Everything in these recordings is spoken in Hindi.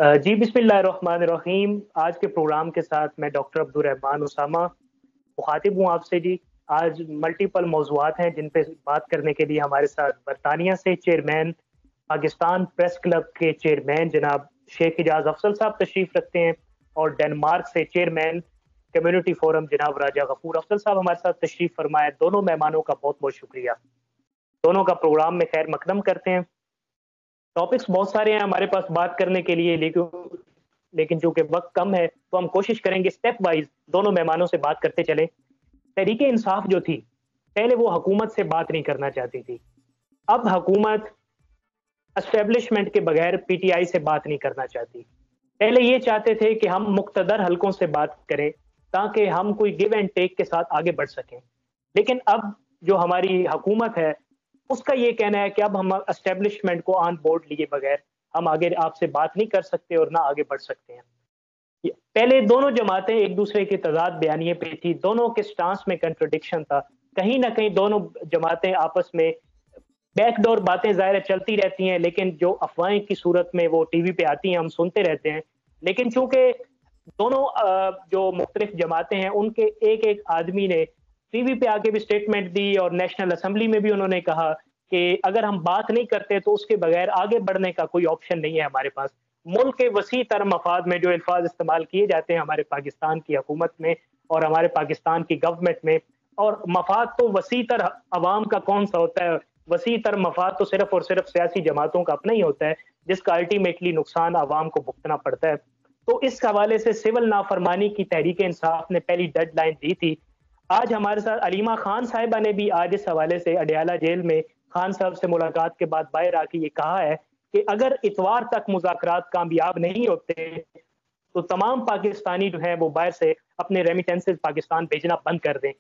जी बिस्मिल्लाहिर्रहमानिर्रहीम। आज के प्रोग्राम के साथ मैं डॉक्टर अब्दुल रहमान उसामा मुखातिब हूँ आपसे जी। आज मल्टीपल मौज़ूआत हैं जिन पे बात करने के लिए हमारे साथ बरतानिया से चेयरमैन, पाकिस्तान प्रेस क्लब के चेयरमैन जनाब शेख इजाज अफजल साहब तशरीफ रखते हैं, और डेनमार्क से चेयरमैन कम्युनिटी फोरम जनाब राजा गफूर अफजल साहब हमारे साथ तशरीफ फरमाए। दोनों मेहमानों का बहुत बहुत शुक्रिया। दोनों का प्रोग्राम में खैर मकदम करते हैं। टॉपिक्स बहुत सारे हैं हमारे पास बात करने के लिए, लेकिन चूंकि वक्त कम है तो हम कोशिश करेंगे स्टेप वाइज दोनों मेहमानों से बात करते चलें। तहरीक इंसाफ जो थी, पहले वो हुकूमत से बात नहीं करना चाहती थी। अब हुकूमत एस्टेब्लिशमेंट के बगैर पीटीआई से बात नहीं करना चाहती। पहले ये चाहते थे कि हम मुक्तदर हलकों से बात करें ताकि हम कोई गिव एंड टेक के साथ आगे बढ़ सकें, लेकिन अब जो हमारी हुकूमत है उसका ये कहना है कि अब हम एस्टेब्लिशमेंट को ऑन बोर्ड लिए बगैर हम आगे आपसे बात नहीं कर सकते और ना आगे बढ़ सकते हैं। पहले दोनों जमातें एक दूसरे के तजाद बयानिए पे थी, दोनों के स्टांस में कंट्रोडिक्शन था। कहीं ना कहीं दोनों जमातें आपस में बैकडोर बातें ज़ाहिर चलती रहती हैं, लेकिन जो अफवाहें की सूरत में वो टीवी पे आती हैं हम सुनते रहते हैं। लेकिन चूंकि दोनों जो मुख्तलिफ जमातें हैं उनके एक एक आदमी ने टीवी पे आके भी स्टेटमेंट दी और नेशनल असेंबली में भी उन्होंने कहा कि अगर हम बात नहीं करते तो उसके बगैर आगे बढ़ने का कोई ऑप्शन नहीं है हमारे पास। मुल्क के वसी तर मफाद में जो अल्फाज इस्तेमाल किए जाते हैं हमारे पाकिस्तान की हुकूमत में और हमारे पाकिस्तान की गवर्नमेंट में, और मफाद तो वसी तर अवाम का कौन सा होता है, वसी तर मफाद तो सिर्फ और सिर्फ सियासी जमातों का अपना ही होता है जिसका अल्टीमेटली नुकसान अवाम को भुगतना पड़ता है। तो इस हवाले से सिविल नाफरमानी की तहरीक इंसाफ ने पहली डेडलाइन दी थी। आज हमारे साथ अलीमा खान साहिबा ने भी आज इस हवाले से अडयाला जेल में खान साहब से मुलाकात के बाद बाहर आके ये कहा है कि अगर इतवार तक मुज़ाकरात कामयाब नहीं होते तो तमाम पाकिस्तानी जो है वो बाहर से अपने रेमिटेंसेस पाकिस्तान भेजना बंद कर दें।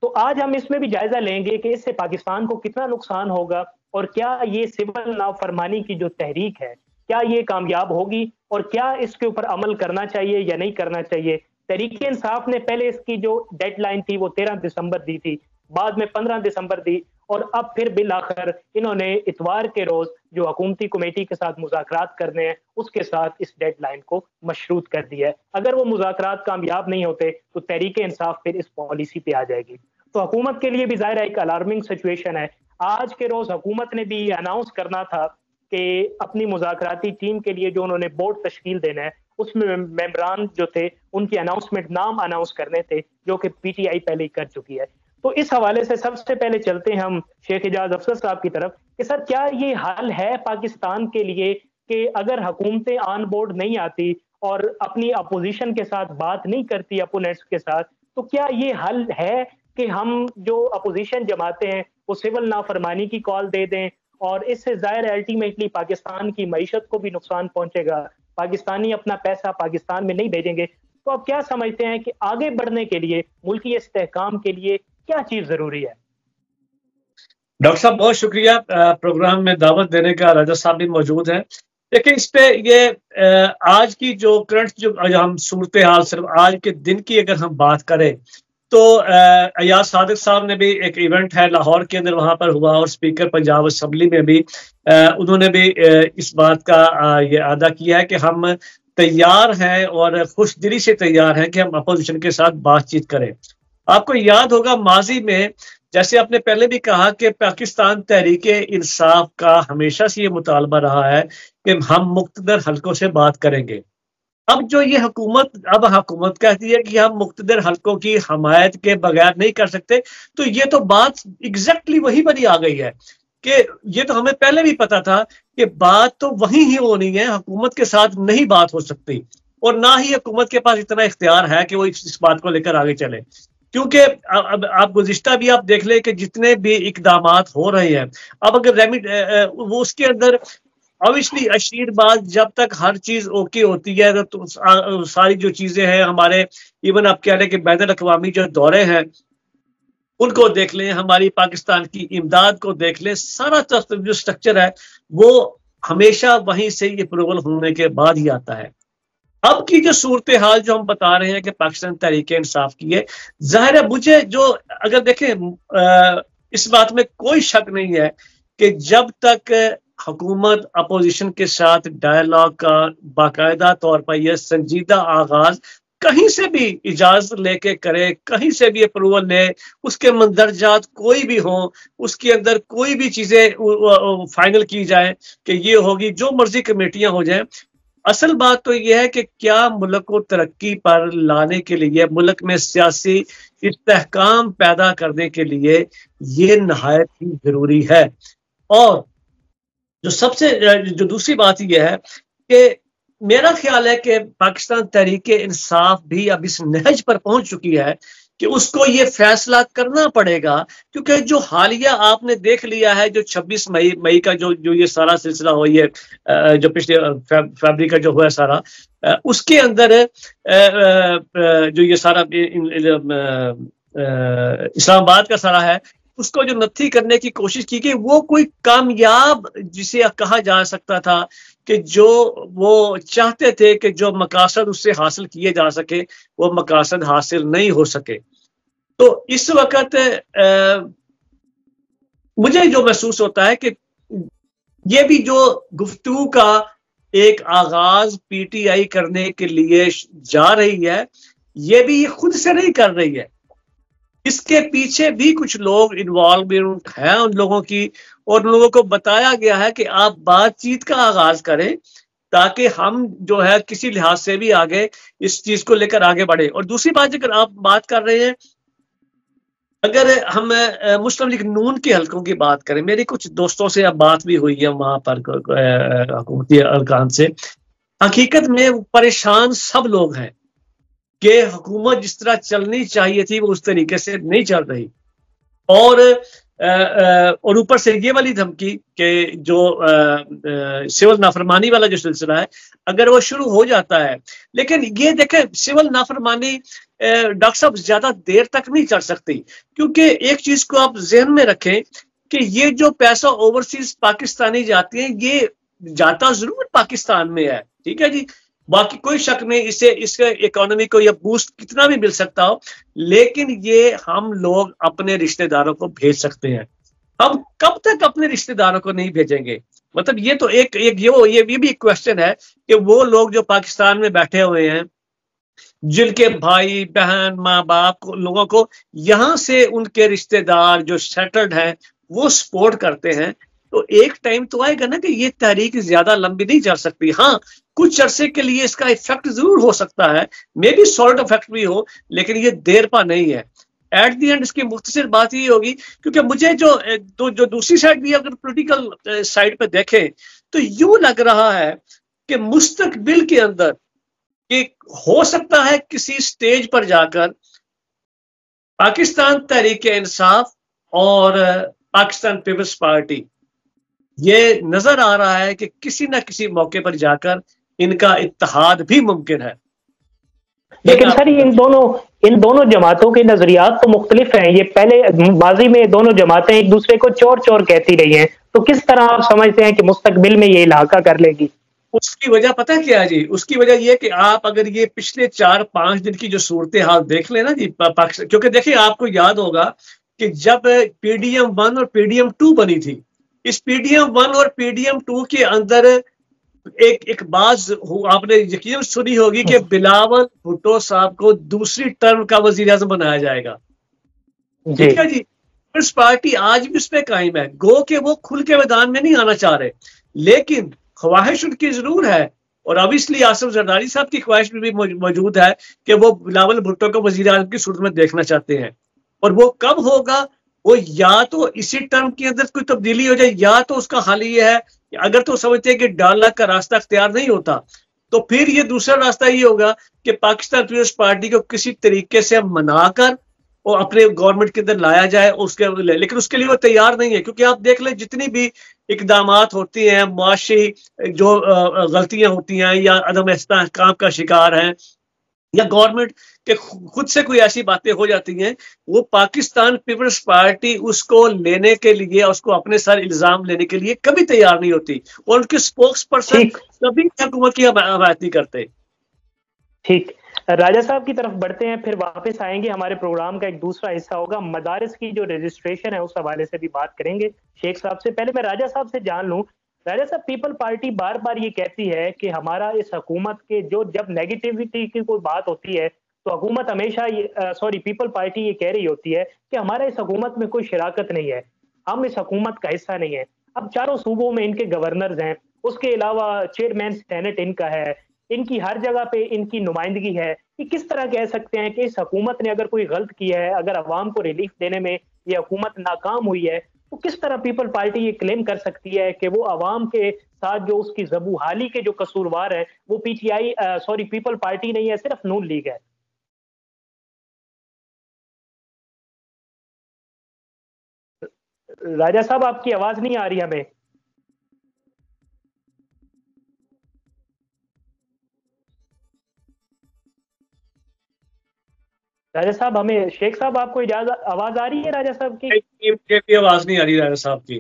तो आज हम इसमें भी जायजा लेंगे कि इससे पाकिस्तान को कितना नुकसान होगा और क्या ये सिविल नाफरमानी की जो तहरीक है क्या ये कामयाब होगी और क्या इसके ऊपर अमल करना चाहिए या नहीं करना चाहिए। तहरीक इंसाफ ने पहले इसकी जो डेडलाइन थी वो 13 दिसंबर दी थी, बाद में 15 दिसंबर दी, और अब फिर बिल आखिर इन्होंने इतवार के रोज जो हुकूमती कमेटी के साथ मुज़ाकरात करने हैं उसके साथ इस डेडलाइन को मशरूत कर दिया है। अगर वो मुज़ाकरात कामयाब नहीं होते तो तहरीक इंसाफ फिर इस पॉलिसी पे आ जाएगी। तो हुकूमत के लिए भी ज़ाहिर है एक अलार्मिंग सिचुएशन है। आज के रोज हुकूमत ने भी अनाउंस करना था कि अपनी मुज़ाकराती टीम के लिए जो उन्होंने बोर्ड तश्कील देना है उसमें मेंबरान जो थे उनकी अनाउंसमेंट नाम अनाउंस करने थे, जो कि पीटीआई पहले ही कर चुकी है। तो इस हवाले से सबसे पहले चलते हैं हम शेख इजाज अफसर साहब की तरफ कि सर क्या ये हल है पाकिस्तान के लिए कि अगर हुकूमतें ऑन बोर्ड नहीं आती और अपनी अपोजिशन के साथ बात नहीं करती अपोनेंट्स के साथ, तो क्या ये हल है कि हम जो अपोजिशन जमाते हैं वो सिविल नाफरमानी की कॉल दे दें, और इससे जाहिर अल्टीमेटली पाकिस्तान की मईशत को भी नुकसान पहुंचेगा, पाकिस्तानी अपना पैसा पाकिस्तान में नहीं भेजेंगे। तो आप क्या समझते हैं कि आगे बढ़ने के लिए मुल्की इस्तेहकाम के लिए क्या चीज जरूरी है? डॉक्टर साहब बहुत शुक्रिया प्रोग्राम में दावत देने का। राजा साहब भी मौजूद हैं। देखिए इस पे ये आज की जो करंट जो हम सूरत हाल सिर्फ आज के दिन की अगर हम बात करें तो अयाज सादिक साहब ने भी एक इवेंट है लाहौर के अंदर वहां पर हुआ और स्पीकर पंजाब असम्बली में भी उन्होंने भी इस बात का ये अदा किया है कि हम तैयार हैं और खुश दिली से तैयार हैं कि हम अपोजिशन के साथ बातचीत करें। आपको याद होगा माजी में जैसे आपने पहले भी कहा कि पाकिस्तान तहरीक इंसाफ का हमेशा से ये मुतालबा रहा है कि हम मुख्तदर हलकों से बात करेंगे। अब जो ये हुकूमत कहती है कि हम मुख्तदर हलकों की हमायत के बगैर नहीं कर सकते, तो ये तो बात एग्जैक्टली वही बनी आ गई है कि ये तो हमें पहले भी पता था कि बात तो वही ही होनी है, हुकूमत के साथ नहीं बात हो सकती और ना ही हुकूमत के पास इतना इख्तियार है कि वो इस बात को लेकर आगे चले। क्योंकि अब आप गुज़िश्ता भी आप देख लें कि जितने भी इकदामात हो रहे हैं, अब अगर वो उसके अंदर ऑब्वियसली अशीर बाद जब तक हर चीज ओके होती है तो सारी जो चीजें हैं हमारे इवन आप कह रहे हैं कि बैनुल अक़वामी जो दौरे हैं उनको देख लें, हमारी पाकिस्तान की इमदाद को देख लें, सारा जो स्ट्रक्चर है वो हमेशा वहीं से ये अप्रूवल होने के बाद ही आता है। अब की जो सूरत हाल जो हम बता रहे हैं कि पाकिस्तान तहरीक इंसाफ की है, जाहिर है मुझे जो अगर देखें इस बात में कोई शक नहीं है कि जब तक हुकूमत अपोजिशन के साथ डायलॉग का बाकायदा तौर पर यह संजीदा आगाज कहीं से भी इजाजत लेके करे, कहीं से भी अप्रूवल ले, उसके मंदरजात कोई भी हो, उसके अंदर कोई भी चीजें फाइनल की जाए कि ये होगी, जो मर्जी कमेटियां हो जाए। असल बात तो यह है कि क्या मुल्क को तरक्की पर लाने के लिए, मुल्क में सियासी इस्तेहकाम पैदा करने के लिए ये नहायत ही जरूरी है। और जो दूसरी बात यह है कि मेरा ख्याल है कि पाकिस्तान तहरीके इंसाफ भी अब इस नहज पर पहुंच चुकी है कि उसको ये फैसला करना पड़ेगा, क्योंकि जो हालिया आपने देख लिया है, जो 26 मई का जो ये सारा सिलसिला हुई है, जो पिछले फरवरी का जो हुआ सारा, उसके अंदर जो ये सारा इस्लामाबाद का सारा है, उसको जो नत्थी करने की कोशिश की गई, वो कोई कामयाब जिसे कहा जा सकता था कि जो वो चाहते थे कि जो मकासद उससे हासिल किए जा सके, वो मकासद हासिल नहीं हो सके। तो इस वक्त मुझे जो महसूस होता है कि ये भी जो गुफ्तगू का एक आगाज पीटीआई करने के लिए जा रही है, ये भी खुद से नहीं कर रही है, इसके पीछे भी कुछ लोग इन्वॉल्वमेंट है उन लोगों की, और उन लोगों को बताया गया है कि आप बातचीत का आगाज करें ताकि हम जो है किसी लिहाज से भी आगे इस चीज को लेकर आगे बढ़े। और दूसरी बात, अगर आप बात कर रहे हैं, अगर हम मुस्लिम लीग नून के हलकों की बात करें, मेरी कुछ दोस्तों से अब बात भी हुई है वहां पर हुकूमती अरकान से, हकीकत में परेशान सब लोग हैं कि हुकूमत जिस तरह चलनी चाहिए थी वो उस तरीके से नहीं चल रही। और ऊपर से ये वाली धमकी कि जो सिविल नाफरमानी वाला जो सिलसिला है, अगर वो शुरू हो जाता है, लेकिन ये देखें सिविल नाफरमानी डॉक्टर साहब ज्यादा देर तक नहीं चल सकती, क्योंकि एक चीज को आप जहन में रखें कि ये जो पैसा ओवरसीज पाकिस्तानी जाती है, ये जाता जरूर पाकिस्तान में है, ठीक है जी, बाकी कोई शक नहीं, इससे इकोनॉमी को या बूस्ट कितना भी मिल सकता हो, लेकिन ये हम लोग अपने रिश्तेदारों को भेज सकते हैं। हम कब तक अपने रिश्तेदारों को नहीं भेजेंगे? मतलब ये तो ये भी एक क्वेश्चन है कि वो लोग जो पाकिस्तान में बैठे हुए हैं, जिनके भाई बहन माँ बाप लोगों को यहाँ से उनके रिश्तेदार जो सेटल्ड हैं वो सपोर्ट करते हैं, तो एक टाइम तो आएगा ना कि ये तहरीक ज्यादा लंबी नहीं चल सकती। हाँ, कुछ अरसे के लिए इसका इफेक्ट जरूर हो सकता है, मे बी सॉल्ट इफेक्ट भी हो, लेकिन ये देर पा नहीं है। एट द एंड इसकी मुख्तसर बात ये होगी, क्योंकि मुझे जो दूसरी साइड भी अगर पॉलिटिकल साइड पे देखें तो यूं लग रहा है कि मुस्तकबिल के अंदर कि हो सकता है किसी स्टेज पर जाकर पाकिस्तान तहरीक इंसाफ और पाकिस्तान पीपल्स पार्टी, ये नजर आ रहा है कि किसी ना किसी मौके पर जाकर इनका इत्तेहाद भी मुमकिन है। लेकिन सर इन दोनों जमातों के नजरियात तो मुख्तलिफ हैं। ये पहले माजी में दोनों जमातें एक दूसरे को चोर चोर कहती रही हैं, तो किस तरह आप समझते हैं कि मुस्तकबिल में ये इलाका कर लेगी? उसकी वजह पता क्या है जी? उसकी वजह ये कि आप अगर ये पिछले 4-5 दिन की जो सूरत हाल देख लेना जी पाकिस्तान, क्योंकि देखिए आपको याद होगा कि जब PDM 1 और PDM 2 बनी थी, इस PDM 1 और PDM 2 के अंदर एक बात आपने यकीन सुनी होगी कि बिलावल भुट्टो साहब को दूसरी टर्म का वजीर आजम बनाया जाएगा, ठीक है जी। पीपल्स पार्टी आज भी उस पर कायम है, गो के वो खुल के मैदान में नहीं आना चाह रहे, लेकिन ख्वाहिश उनकी जरूर है, और ऑब्वियसली आसिफ जरदारी साहब की ख्वाहिश भी मौजूद है कि वो बिलावल भुट्टो को वजीर आजम की सूरत में देखना चाहते हैं। और वो कब होगा? वो या तो इसी टर्म के अंदर कोई तब्दीली हो जाए, या तो उसका हाल ये है अगर तो समझते हैं कि डायलॉग का रास्ता अख्तियार नहीं होता, तो फिर ये दूसरा रास्ता ये होगा कि पाकिस्तान पीपल्स पार्टी को किसी तरीके से मनाकर और अपने गवर्नमेंट के अंदर लाया जाए उसके, लेकिन उसके लिए वो तैयार नहीं है, क्योंकि आप देख लें जितनी भी इकदामात होती हैं, मुआशी जो गलतियां होती हैं या अदम इस्तेहकाम का शिकार हैं, या गवर्नमेंट के खुद से कोई ऐसी बातें हो जाती हैं, वो पाकिस्तान पीपल्स पार्टी उसको लेने के लिए, उसको अपने सर इल्जाम लेने के लिए कभी तैयार नहीं होती, और उनके स्पोक्स पर्सन कभी हुकूमत की हमायत नहीं करते। ठीक, राजा साहब की तरफ बढ़ते हैं, फिर वापस आएंगे। हमारे प्रोग्राम का एक दूसरा हिस्सा होगा मदारिस की जो रजिस्ट्रेशन है, उस हवाले से भी बात करेंगे शेख साहब से। पहले मैं राजा साहब से जान लूं राजा साहब, पीपल पार्टी बार बार ये कहती है कि हमारा इस हुकूमत के जो जब नेगेटिविटी की कोई बात होती है तो हुकूमत हमेशा सॉरी पीपल पार्टी ये कह रही होती है कि हमारा इस हुकूमत में कोई शराकत नहीं है, हम इस हुकूमत का हिस्सा नहीं है। अब चारों सूबों में इनके गवर्नर्स हैं, उसके अलावा चेयरमैन सेनेट इनका है, इनकी हर जगह पे इनकी नुमाइंदगी है। कि किस तरह कह सकते हैं कि इस हुकूमत ने अगर कोई गलत किया है, अगर अवाम को रिलीफ देने में ये हुकूमत नाकाम हुई है, तो किस तरह पीपल पार्टी ये क्लेम कर सकती है कि वो अवाम के साथ जो उसकी जबूहाली के जो कसूरवार है वो पीटीआई सॉरी पीपल पार्टी नहीं है, सिर्फ नून लीग है। राजा साहब, आपकी आवाज नहीं आ रही हमें। राजा साहब, हमें शेख साहब आपको इजाजत आवाज आ रही है राजा साहब की? मुझे भी आवाज नहीं आ रही राजा साहब की।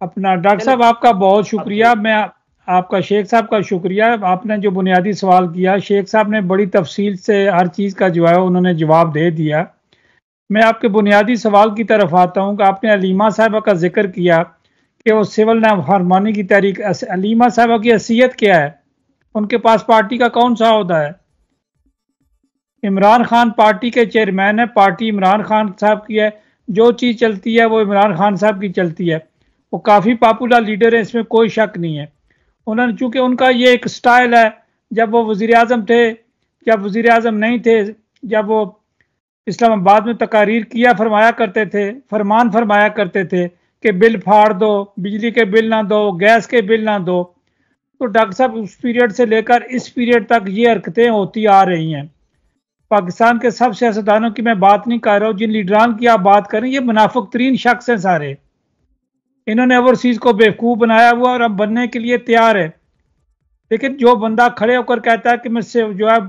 अपना डॉक्टर साहब आपका बहुत शुक्रिया। मैं आपका शेख साहब का शुक्रिया, आपने जो बुनियादी सवाल किया, शेख साहब ने बड़ी तफसील से हर चीज़ का जो है उन्होंने जवाब दे दिया। मैं आपके बुनियादी सवाल की तरफ आता हूँ कि आपने अलीमा साहबा का जिक्र किया कि वो सिविल नाफरमानी की तहरीक। अलीमा साहबा की हैसियत क्या है? उनके पास पार्टी का कौन सा ओहदा है? इमरान खान पार्टी के चेयरमैन है, पार्टी इमरान खान साहब की है, जो चीज़ चलती है वो इमरान खान साहब की चलती है। वो काफ़ी पॉपुलर लीडर है, इसमें कोई शक नहीं है। उन्होंने, चूँकि उनका ये एक स्टाइल है, जब वो वज़ीर आज़म थे, जब वज़ीर आज़म नहीं थे, जब वो इस्लामाबाद में तकारीर किया फरमाया करते थे, फरमान फरमाया करते थे कि बिल फाड़ दो, बिजली के बिल ना दो, गैस के बिल ना दो। तो डॉक्टर साहब उस पीरियड से लेकर इस पीरियड तक ये हरकतें होती आ रही हैं। पाकिस्तान के सब सियासतदानों की मैं बात नहीं कर रहा हूँ, जिन लीडरान की आप बात करें, ये मुनाफिक तरीन शख्स हैं सारे। इन्होंने ओवरसीज को बेवकूफ़ बनाया हुआ और अब बनने के लिए तैयार है। लेकिन जो बंदा खड़े होकर कहता है कि मैं से जो है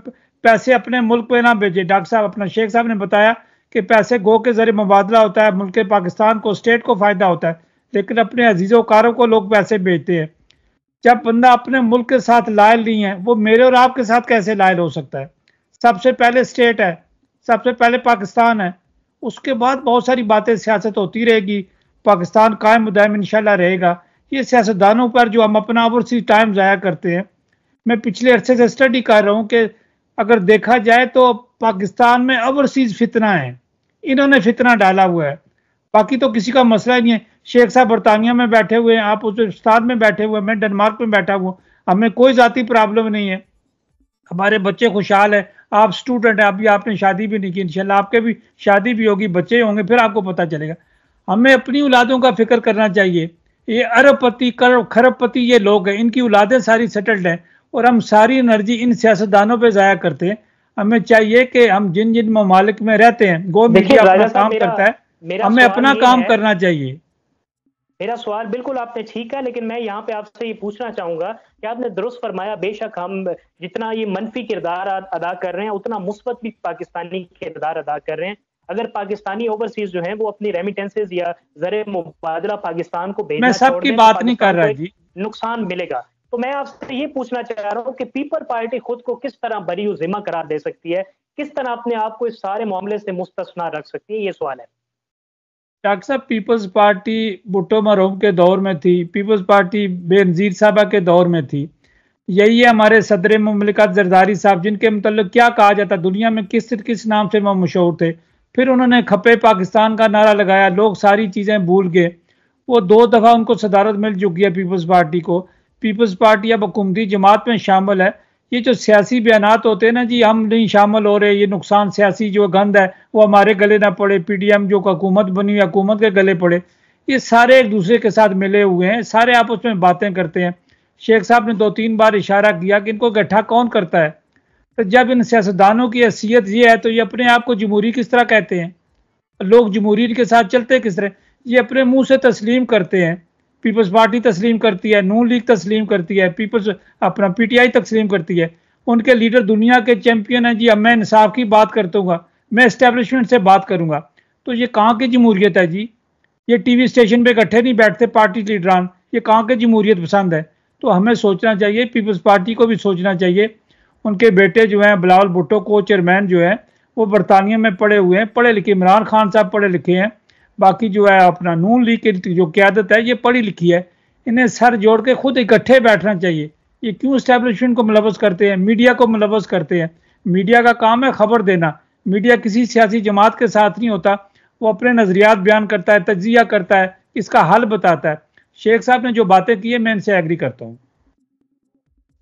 पैसे अपने मुल्क पे ना भेजे, डॉक्टर साहब अपना शेख साहब ने बताया कि पैसे गो के जरिए मुबादला होता है, मुल्क पाकिस्तान को, स्टेट को फ़ायदा होता है, लेकिन अपने अजीज़ोकारों को लोग पैसे भेजते हैं। जब बंदा अपने मुल्क के साथ लायल नहीं है, वो मेरे और आपके साथ कैसे लायल हो सकता है? सबसे पहले स्टेट है, सबसे पहले पाकिस्तान है, उसके बाद बहुत सारी बातें सियासत होती रहेगी। पाकिस्तान कायम मुदायम इंशाल्लाह रहेगा। ये सियासतदानों पर जो हम अपना ओवरसीज टाइम ज़ाया करते हैं, मैं पिछले अरसे से स्टडी कर रहा हूँ कि अगर देखा जाए तो पाकिस्तान में ओवरसीज फितना है, इन्होंने फितना डाला हुआ है, बाकी तो किसी का मसला ही नहीं है। शेख साहब बरतानिया में बैठे हुए हैं, आप उज्बेकिस्तान में बैठे हुए हैं, मैं डेनमार्क में बैठा हुआ, हमें कोई ज़ाती प्रॉब्लम नहीं है, हमारे बच्चे खुशहाल है। आप स्टूडेंट हैं, अभी आपने शादी भी नहीं की, इंशाल्लाह आपके भी शादी भी होगी, बच्चे होंगे, फिर आपको पता चलेगा। हमें अपनी औलादों का फिक्र करना चाहिए। ये अरबपति खरबपति ये लोग हैं, इनकी औलादें सारी सेटल्ड हैं और हम सारी एनर्जी इन सियासतदानों पे ज़ाया करते हैं। हमें चाहिए कि हम जिन जिन ममालिक में रहते हैं, गो मीडिया अपना काम करता है, हमें अपना काम करना चाहिए। मेरा सवाल बिल्कुल आपने ठीक है, लेकिन मैं यहाँ पे आपसे ये पूछना चाहूंगा कि आपने दुरुस्त फरमाया, बेशक हम जितना ये मनफी किरदार अदा कर रहे हैं उतना मुस्बत भी पाकिस्तानी किरदार अदा कर रहे हैं। अगर पाकिस्तानी ओवरसीज जो हैं वो अपनी रेमिटेंसेज या जरे मुबादला पाकिस्तान को भेजना, मैं सबकी बात नहीं कर रहा जी, नुकसान मिलेगा। तो मैं आपसे ये पूछना चाह रहा हूँ कि पीपल पार्टी खुद को किस तरह बरी जिम्मा करार दे सकती है, किस तरह अपने आप को इस सारे मामले से मुस्तस्ना रख सकती है, ये सवाल है। डॉक्टर साहब, पीपल्स पार्टी भुट्टो मरहूम के दौर में थी, पीपल्स पार्टी बेनजीर साहबा के दौर में थी, यही है हमारे सदर मुमलिकत जरदारी साहब, जिनके मतलब क्या कहा जाता, दुनिया में किस नाम से वो मशहूर थे। फिर उन्होंने खपे पाकिस्तान का नारा लगाया, लोग सारी चीज़ें भूल गए। वो 2 दफ़ा उनको सदारत मिल चुकी है पीपल्स पार्टी को। पीपल्स पार्टी अब हुकूमती जमात में शामिल है। ये जो सियासी बयानात होते हैं ना जी, हम नहीं शामिल हो रहे, ये नुकसान सियासी जो गंद है वो हमारे गले ना पड़े, पीडीएम जो हुकूमत बनी हुई हुकूमत के गले पड़े, ये सारे एक दूसरे के साथ मिले हुए हैं, सारे आपस में बातें करते हैं। शेख साहब ने 2-3 बार इशारा किया कि इनको इकट्ठा कौन करता है। तो जब इन सियासतदानों की हैसियत ये है तो ये अपने आप को जमहूरी किस तरह कहते हैं? लोग जमहूरी के साथ चलते किस तरह? ये अपने मुंह से तस्लीम करते हैं। पीपल्स पार्टी तस्लीम करती है, नून लीग तस्लीम करती है, पीपल्स अपना पीटीआई तस्लीम करती है। उनके लीडर दुनिया के चैंपियन हैं जी। अब मैं इंसाफ की बात करता हूँ, मैं इस्टेब्लिशमेंट से बात करूँगा, तो ये कहाँ की जमहूरियत है जी? ये टीवी स्टेशन पे इकट्ठे नहीं बैठते पार्टी लीडरान, ये कहाँ के जमहूरियत पसंद है? तो हमें सोचना चाहिए, पीपल्स पार्टी को भी सोचना चाहिए। उनके बेटे जो हैं बिलावल भुट्टो को चेयरमैन जो है वो बरतानिया में पढ़े हुए हैं, पढ़े लिखे, इमरान खान साहब पढ़े लिखे हैं, बाकी जो है अपना नून लीग की जो क़यादत है ये पढ़ी लिखी है। इन्हें सर जोड़ के खुद इकट्ठे बैठना चाहिए। ये क्यों इस्टेब्लिशमेंट को मुलव्वस करते हैं, मीडिया को मुलव्वस करते हैं? मीडिया का काम है खबर देना। मीडिया किसी सियासी जमात के साथ नहीं होता, वो अपने नजरियात बयान करता है, तज्जिया करता है, इसका हल बताता है। शेख साहब ने जो बातें की है मैं इनसे एग्री करता हूँ।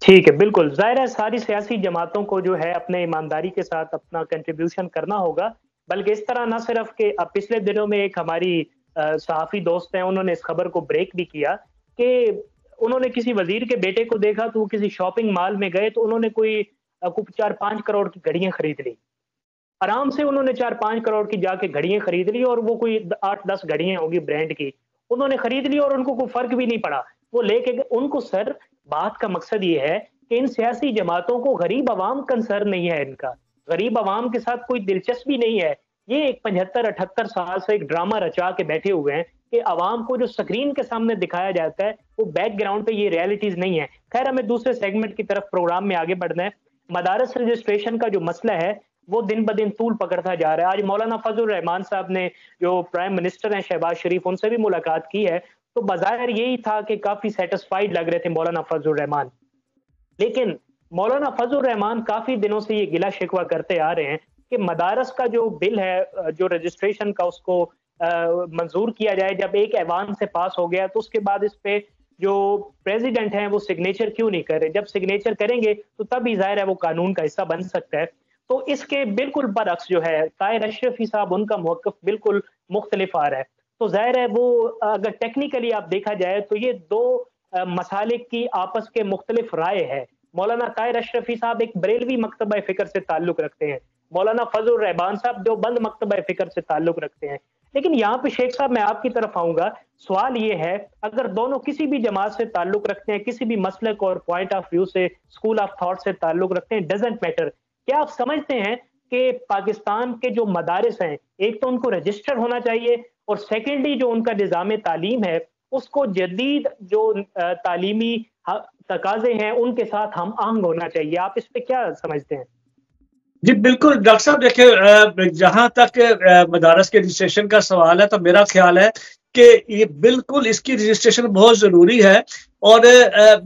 ठीक है, बिल्कुल जाहिर है सारी सियासी जमातों को जो है अपने ईमानदारी के साथ अपना कंट्रीब्यूशन करना होगा। बल्कि इस तरह ना सिर्फ कि अब पिछले दिनों में एक हमारी सहाफ़ी दोस्त हैं, उन्होंने इस खबर को ब्रेक भी किया कि उन्होंने किसी वजीर के बेटे को देखा तो वो किसी शॉपिंग मॉल में गए तो उन्होंने कोई 4-5 करोड़ की घड़ियां खरीद ली। आराम से उन्होंने 4-5 करोड़ की जाके घड़ियां खरीद ली और वो कोई 8-10 घड़ियां होगी ब्रांड की, उन्होंने खरीद ली और उनको कोई फर्क भी नहीं पड़ा। वो लेके उनको सर बात का मकसद ये है कि इन सियासी जमातों को गरीब आवाम कंसर्न नहीं है, इनका गरीब आवाम के साथ कोई दिलचस्पी नहीं है। ये एक 75-78 साल से एक ड्रामा रचा के बैठे हुए हैं कि आवाम को जो स्क्रीन के सामने दिखाया जाता है वो बैकग्राउंड पे ये रियलिटीज नहीं है। खैर, हमें दूसरे सेगमेंट की तरफ प्रोग्राम में आगे बढ़ना है। मदारस रजिस्ट्रेशन का जो मसला है वो दिन ब दिन तूल पकड़ता जा रहा है। आज मौलाना फजल रहमान साहब ने, जो प्राइम मिनिस्टर हैं शहबाज शरीफ, उनसे भी मुलाकात की है तो बाज़ाहिर यही था कि काफी सेटिस्फाइड लग रहे थे मौलाना फजल रहमान। लेकिन मौलाना फजल रहमान काफी दिनों से ये गिला शिकवा करते आ रहे हैं कि मदारस का जो बिल है, जो रजिस्ट्रेशन का, उसको मंजूर किया जाए। जब एक ऐवान से पास हो गया तो उसके बाद इस पे जो प्रेसिडेंट हैं वो सिग्नेचर क्यों नहीं कर रहे? जब सिग्नेचर करेंगे तो तब ही जाहिर है वो कानून का हिस्सा बन सकता है। तो इसके बिल्कुल बरअक्स जो है ताहिर अशरफी साहब, उनका मौक़िफ़ बिल्कुल मुख्तलिफ आ रहा है। तो जाहिर है वो अगर टेक्निकली आप देखा जाए तो ये दो मसालिक की आपस के मुख्तलिफ राय है। मौलाना ताहिर अशरफी साहब एक बरेलवी मकतबा फ़िक्र से ताल्लुक रखते हैं, मौलाना फजल रहमान साहब देवबंद मकतबा फ़िक्र से ताल्लुक रखते हैं। लेकिन यहाँ पे शेख साहब मैं आपकी तरफ आऊंगा, सवाल ये है अगर दोनों किसी भी जमात से ताल्लुक रखते हैं, किसी भी मसलक और पॉइंट ऑफ व्यू से, स्कूल ऑफ थॉट से ताल्लुक रखते हैं, डजेंट मैटर, क्या आप समझते हैं कि पाकिस्तान के जो मदारिस हैं एक तो उनको रजिस्टर होना चाहिए और सेकेंडली जो उनका निज़ाम तालीम है उसको जदीद जो तालीमी तकाजे हैं उनके साथ हम आहंग होना चाहिए? आप इस पे क्या समझते हैं? जी बिल्कुल डॉक्टर साहब, देखिए जहां तक मदारस के रजिस्ट्रेशन का सवाल है तो मेरा ख्याल है कि ये बिल्कुल इसकी रजिस्ट्रेशन बहुत जरूरी है। और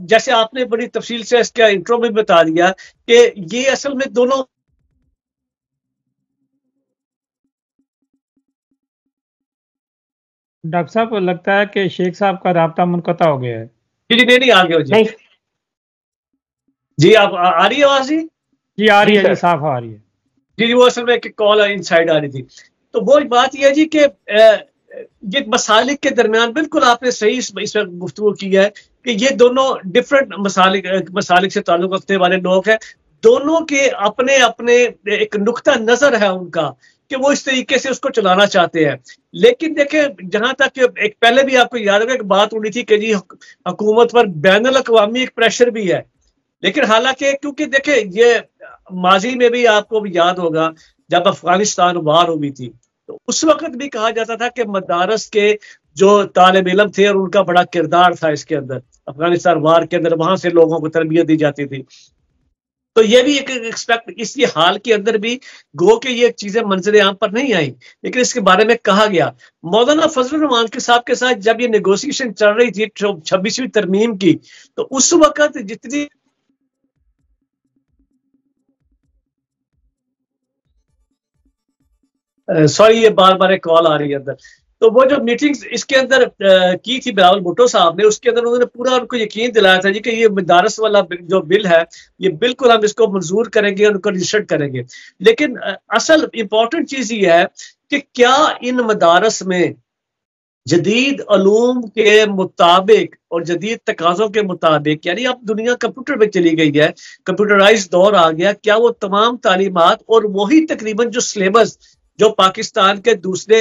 जैसे आपने बड़ी तफसील से इसका इंट्रो में बता दिया कि ये असल में दोनों डॉक्टर साहब को लगता है कि शेख साहब का राब्ता मुनक़ता हो गया है। जी नहीं आ गया जी। जी आप आ रही है आवाज? जी आ रही है जी, साफ आ रही है जी। वो असल में एक कॉल इनसाइड आ रही थी। तो वो बात यह है जी कि ये मसालिक के दरमियान बिल्कुल आपने सही इसमें गुफ्तगू की है कि ये दोनों डिफरेंट मसालिक से ताल्लुक रखने वाले लोग हैं। दोनों के अपने अपने एक नुक्ता नजर है उनका कि वो इस तरीके से उसको चलाना चाहते हैं। लेकिन देखें, जहां तक एक पहले भी आपको याद होगा एक बात उड़ी थी कि जी हुकूमत पर बैनुल अक़वामी एक प्रेशर भी है। लेकिन हालांकि क्योंकि देखें ये माजी में भी आपको याद होगा जब अफगानिस्तान वार हुई थी तो उस वक्त भी कहा जाता था कि मदारस के जो तालिब इल्म थे और उनका बड़ा किरदार था इसके अंदर, अफगानिस्तान वार के अंदर वहां से लोगों को तरबियत दी जाती थी। तो ये भी एक एक्सपेक्ट इसी हाल के अंदर भी गो के ये चीजें मंजर आम पर नहीं आई, लेकिन इसके बारे में कहा गया। मौलाना फजल रहमान के साहब के साथ जब ये नेगोशिएशन चल रही थी 26वीं तरमीम की, तो उस वक्त जितनी सॉरी ये बार बार एक कॉल आ रही है अंदर। तो वो जो मीटिंग्स इसके अंदर की थी बिलावल भुट्टो साहब ने, उसके अंदर उन्होंने पूरा उनको यकीन दिलाया था जी कि ये मदारस वाला जो बिल है ये बिल्कुल हम इसको मंजूर करेंगे और उनको रजिस्टर्ड करेंगे। लेकिन असल इंपॉर्टेंट चीज ये है कि क्या इन मदारस में जदीद अलूम के मुताबिक और जदीद तकाज़ों के मुताबिक, यानी अब दुनिया कंप्यूटर में चली गई है, कंप्यूटराइज दौर आ गया, क्या वो तमाम तालीमात और वही तकरीबन जो सिलेबस जो पाकिस्तान के दूसरे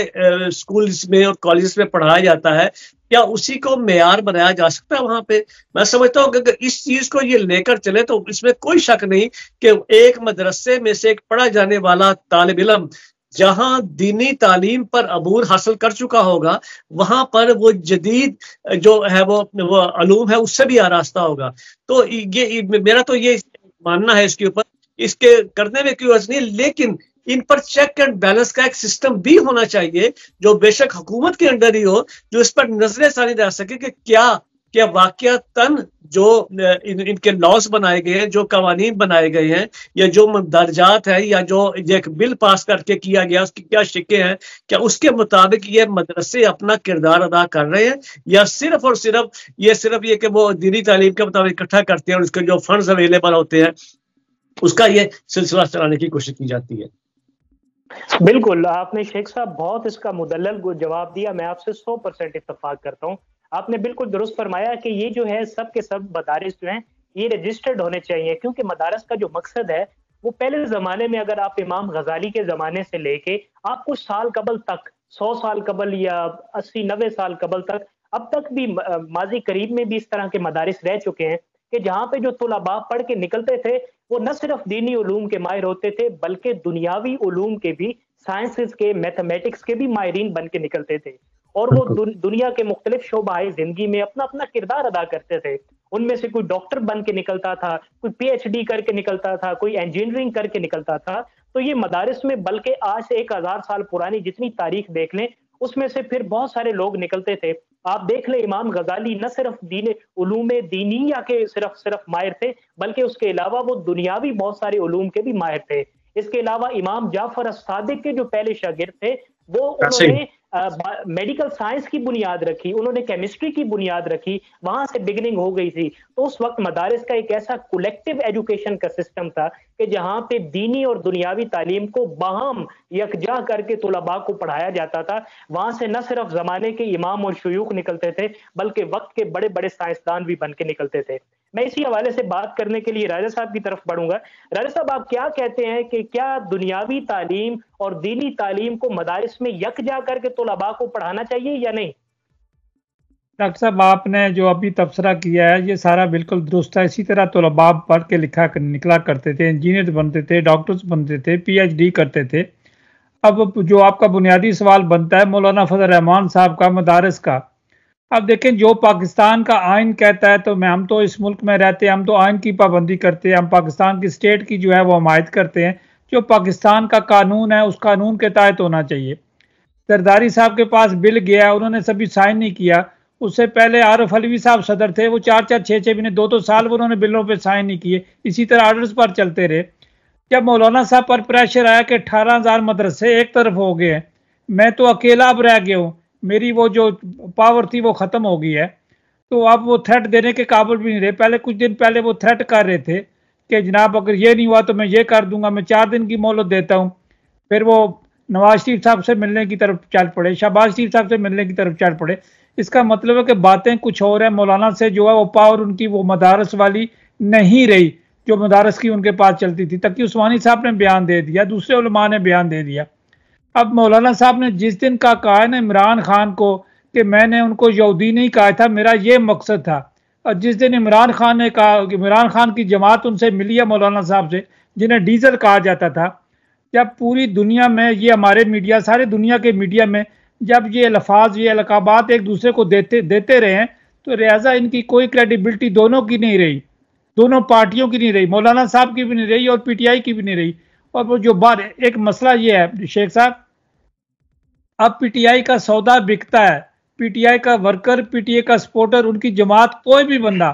स्कूल्स में और कॉलेजेस में पढ़ाया जाता है, क्या उसी को मेयार बनाया जा सकता है वहां पे? मैं समझता हूँ कि अगर इस चीज को ये लेकर चले तो इसमें कोई शक नहीं कि एक मदरसे में से एक पढ़ा जाने वाला तालिब इल्म जहां दीनी तालीम पर अबूर हासिल कर चुका होगा, वहां पर वो जदीद जो है वो अलूम है उससे भी आरास्ता होगा। तो ये मेरा तो ये मानना है इसके ऊपर, इसके करने में कोई अर्ज नहीं, लेकिन इन पर चेक एंड बैलेंस का एक सिस्टम भी होना चाहिए जो बेशक हुकूमत के अंडर ही हो, जो इस पर नजरें सानी रह सके कि क्या कि वाकयातन जो इनके लॉस बनाए गए हैं, जो कवानीन बनाए गए हैं, या जो दर्जात है, या जो एक बिल पास करके किया गया उसकी क्या शिक्के हैं, क्या उसके मुताबिक ये मदरसे अपना किरदार अदा कर रहे हैं, या सिर्फ और सिर्फ ये कि वो दीनी तालीम के मुताबिक इकट्ठा करते हैं और उसके जो फंड्स अवेलेबल होते हैं उसका ये सिलसिला चलाने की कोशिश की जाती है। बिल्कुल, आपने शेख साहब बहुत इसका मुदल्लल जवाब दिया। मैं आपसे 100% इत्तेफाक करता हूँ। आपने बिल्कुल दुरुस्त फरमाया कि ये जो है सब के सब मदारिस जो हैं ये रजिस्टर्ड होने चाहिए, क्योंकि मदारस का जो मकसद है वो पहले ज़माने में अगर आप इमाम गजाली के ज़माने से लेके आप कुछ साल कबल तक, 100 साल कबल या 80-90 साल कबल तक, अब तक भी माजी करीब में भी इस तरह के मदारिस रह चुके हैं कि जहाँ पे जो तुलबा पढ़ के निकलते थे वो न सिर्फ दीनी उलूम के माहिर होते थे बल्कि दुनियावी उलूम के भी, साइंसेस के, मैथमेटिक्स के भी माहिरीन बन के निकलते थे और वो दुनिया के मुख्तलिफ शोबाए जिंदगी में अपना अपना किरदार अदा करते थे। उनमें से कोई डॉक्टर बन के निकलता था, कोई PhD करके निकलता था, कोई इंजीनियरिंग करके निकलता था। तो ये मदारिस में बल्कि आज से 1000 साल पुरानी जितनी तारीख देख लें उसमें से फिर बहुत सारे लोग निकलते थे। आप देख ले इमाम गजाली न सिर्फ दीन उलूम दीनिया के सिर्फ माहिर थे बल्कि उसके अलावा वो दुनियावी बहुत सारे उलूम के भी माहिर थे। इसके अलावा इमाम जाफर अस-सादिक के जो पहले शागिर्द थे वो उन्होंने मेडिकल साइंस की बुनियाद रखी, उन्होंने केमिस्ट्री की बुनियाद रखी, वहां से बिगिनिंग हो गई थी। तो उस वक्त मदारिस का एक ऐसा कलेक्टिव एजुकेशन का सिस्टम था कि जहां पे दीनी और दुनियावी तालीम को बाहम यकजा करके तुलबा को पढ़ाया जाता था। वहां से न सिर्फ जमाने के इमाम और शयूख निकलते थे बल्कि वक्त के बड़े बड़े साइंसदान भी बन के निकलते थे। मैं इसी हवाले से बात करने के लिए राजा साहब की तरफ बढ़ूंगा। राजा साहब, आप क्या कहते हैं कि क्या दुनियावी तालीम और दीनी तालीम को मदारिस में यकजा करके तुलबा को पढ़ाना चाहिए या नहीं? डॉक्टर साहब, आपने जो अभी तबसरा किया है ये सारा बिल्कुल दुरुस्त है। इसी तरह तुलबा पढ़ के निकला करते थे, इंजीनियर बनते थे, डॉक्टर्स बनते थे, PhD करते थे। अब जो आपका बुनियादी सवाल बनता है मौलाना फजल रहमान साहब का मदारिस का, अब देखें जो पाकिस्तान का आइन कहता है, तो हम तो इस मुल्क में रहते हैं, हम तो आइन की पाबंदी करते हैं, हम पाकिस्तान की स्टेट की जो है वो हमायत करते हैं। जो पाकिस्तान का कानून है उस कानून के तहत होना चाहिए। जरदारी साहब के पास बिल गया, उन्होंने सभी साइन नहीं किया। उससे पहले आरिफ अलवी साहब सदर थे, वो 4-4, 6-6 महीने, 2-2 साल उन्होंने बिलों पे साइन नहीं किए। इसी तरह ऑर्डर्स पर चलते रहे। जब मौलाना साहब पर प्रेशर आया कि 18,000 मदरसे एक तरफ हो गए हैं, मैं तो अकेला अब रह गया हूँ, मेरी वो जो पावर थी वो ख़त्म हो गई है, तो अब वो थ्रेट देने के काबिल भी नहीं रहे। पहले कुछ दिन पहले वो थ्रेट कर रहे थे कि जनाब अगर ये नहीं हुआ तो मैं ये कर दूंगा, मैं 4 दिन की मोहलत देता हूँ। फिर वो नवाज शरीफ साहब से मिलने की तरफ चल पड़े, शहबाज शरीफ साहब से मिलने की तरफ चल पड़े। इसका मतलब है कि बातें कुछ और है। मौलाना से जो है वो पावर उनकी वो मदारस वाली नहीं रही जो मदारस की उनके पास चलती थी। तकी उस्मानी साहब ने बयान दे दिया, दूसरे उलमा ने बयान दे दिया। अब मौलाना साहब ने जिस दिन का कहा है ना इमरान खान को कि मैंने उनको यहूदी नहीं कहा था, मेरा ये मकसद था, और जिस दिन इमरान खान ने कहा, इमरान खान की जमात उनसे मिली है मौलाना साहब से, जिन्हें डीजल कहा जाता था, जब पूरी दुनिया में ये हमारे मीडिया, सारे दुनिया के मीडिया में जब ये अल्फाज, ये अलकाबात एक दूसरे को देते रहे हैं, तो लिहाजा इनकी कोई क्रेडिबिलिटी दोनों की नहीं रही, दोनों पार्टियों की नहीं रही, मौलाना साहब की भी नहीं रही और PTI की भी नहीं रही। और वो जो बात, एक मसला ये है शेख साहब, अब PTI का सौदा बिकता है, PTI का वर्कर, PTI का सपोर्टर, उनकी जमात कोई भी बंदा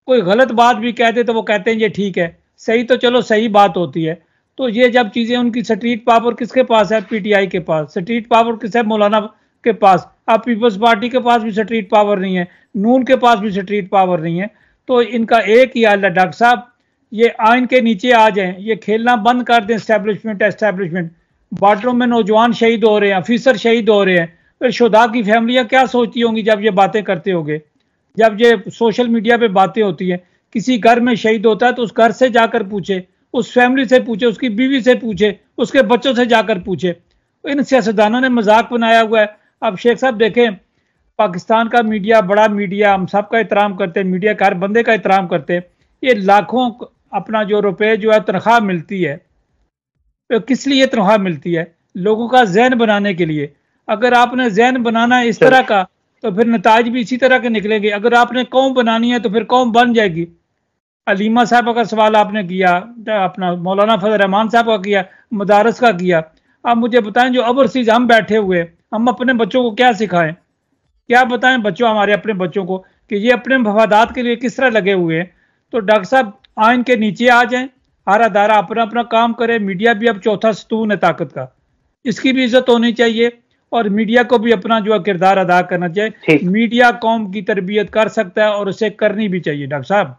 कोई गलत बात भी कहते तो वो कहते हैं ये ठीक है, सही, तो चलो सही बात होती है। तो ये जब चीजें, उनकी स्ट्रीट पावर किसके पास है? PTI के पास। स्ट्रीट पावर किस है? मौलाना के पास। अब पीपल्स पार्टी के पास भी स्ट्रीट पावर नहीं है, नून के पास भी स्ट्रीट पावर नहीं है। तो इनका एक ही हाल है डॉक्टर साहब, ये आइन के नीचे आ जाएं, ये खेलना बंद कर दें एस्टेब्लिशमेंट। बॉर्डरों में नौजवान शहीद हो रहे हैं, ऑफिसर शहीद हो रहे हैं, फिर शुदा की फैमिलियां क्या सोचती होंगी जब ये बातें करते होंगे, जब ये सोशल मीडिया पे बातें होती हैं। किसी घर में शहीद होता है तो उस घर से जाकर पूछे, उस फैमिली से पूछे, उसकी बीवी से पूछे, उसके बच्चों से जाकर पूछे। इन सियासतदानों ने मजाक बनाया हुआ है। अब शेख साहब देखें, पाकिस्तान का मीडिया बड़ा मीडिया, हम सबका एहतराम करते हैं, मीडिया का हर बंदे का एहतराम करते हैं। ये लाखों अपना जो रुपए जो है तनख्वाह मिलती है, तो किस लिए तनख्वाह मिलती है? लोगों का जहन बनाने के लिए। अगर आपने जहन बनाना है इस तरह का तो फिर नताज भी इसी तरह के निकलेंगे। अगर आपने कौम बनानी है तो फिर कौम बन जाएगी। अलीमा साहब का सवाल आपने किया, अपना मौलाना फजल रहमान साहब का किया, मदारस का किया। आप मुझे बताएं, जो ओवरसीज हम बैठे हुए, हम अपने बच्चों को क्या सिखाएं? क्या बताएं बच्चों, हमारे अपने बच्चों को कि ये अपने मफादात के लिए किस तरह लगे हुए हैं। तो डॉक्टर साहब आइन के नीचे आ जाएं, हर अदारा अपना अपना काम करे। मीडिया भी अब चौथा सतून है ताकत का, इसकी भी इज्जत होनी चाहिए और मीडिया को भी अपना जो किरदार अदा करना चाहिए। मीडिया कौम की तरबियत कर सकता है और उसे करनी भी चाहिए। डॉक्टर साहब